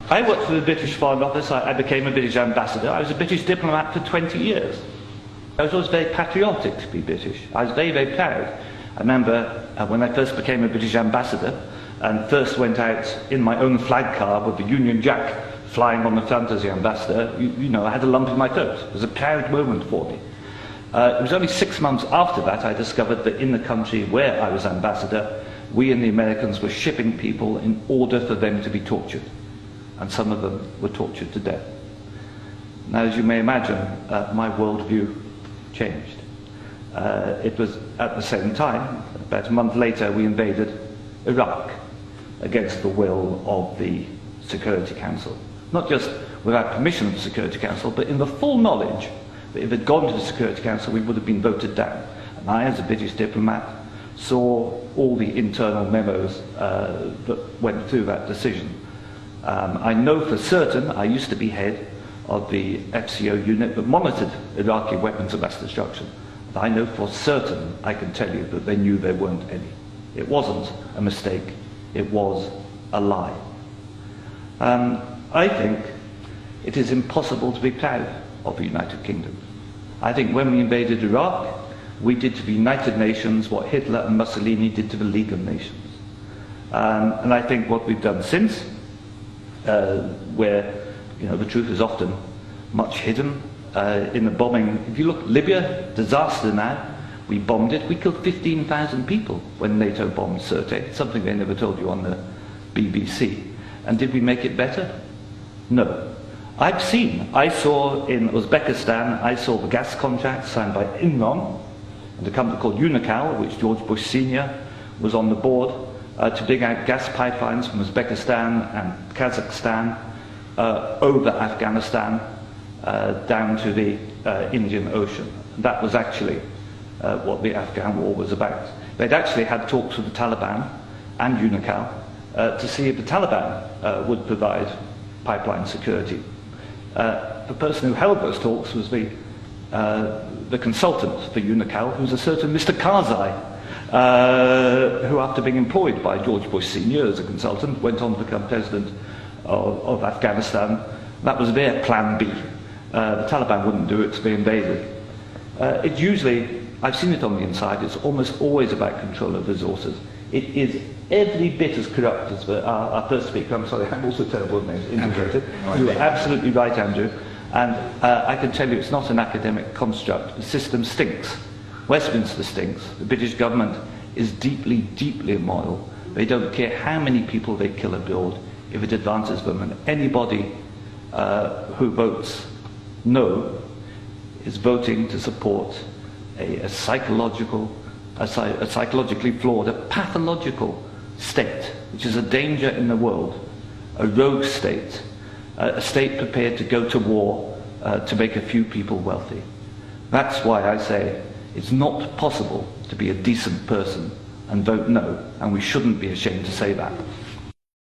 I worked for the British Foreign Office. I became a British ambassador. I was a British diplomat for 20 years. I was always very patriotic to be British. I was very, very proud. I remember when I first became a British ambassador and first went out in my own flag car with the Union Jack flying on the front as the ambassador, you know, I had a lump in my throat. It was a proud moment for me. It was only 6 months after that I discovered that in the country where I was ambassador, we and the Americans were shipping people in order for them to be tortured. And some of them were tortured to death. Now, as you may imagine, my worldview changed. It was at the same time, about a month later, we invaded Iraq against the will of the Security Council. Not just without permission of the Security Council, but in the full knowledge that if it had gone to the Security Council, we would have been voted down. And I, as a British diplomat, saw all the internal memos that went through that decision. I know for certain, I used to be head of the FCO unit that monitored Iraqi weapons of mass destruction. And I know for certain, I can tell you, that they knew there weren't any. It wasn't a mistake, it was a lie. I think it is impossible to be proud of the United Kingdom. I think when we invaded Iraq, we did to the United Nations what Hitler and Mussolini did to the League of Nations. And I think what we've done since, where the truth is often much hidden in the bombing. If you look, Libya, disaster now, we bombed it. We killed 15,000 people when NATO bombed Sirte, something they never told you on the BBC. And did we make it better? No. I saw in Uzbekistan, I saw the gas contract signed by Enron and a company called Unocal, which George Bush Sr. was on the board, to dig out gas pipelines from Uzbekistan and Kazakhstan over Afghanistan down to the Indian Ocean. That was actually what the Afghan war was about. They'd actually had talks with the Taliban and Unocal to see if the Taliban would provide pipeline security. The person who held those talks was the consultant for Unocal, who was a certain Mr. Karzai, who, after being employed by George Bush Sr. as a consultant, went on to become president of Afghanistan. That was their plan B. The Taliban wouldn't do it, so they invaded. It's usually, I've seen it on the inside, it's almost always about control of resources. It is every bit as corrupt as our first speaker. I'm sorry, I'm also terrible at names, integrated. You are absolutely right, Andrew. And I can tell you it's not an academic construct. The system stinks. Westminster stinks. The British government is deeply, deeply immoral. They don't care how many people they kill abroad if it advances them. And anybody who votes no is voting to support a psychologically flawed, a pathological state, which is a danger in the world, a rogue state, a state prepared to go to war to make a few people wealthy. That's why I say it's not possible to be a decent person and vote no, and we shouldn't be ashamed to say that.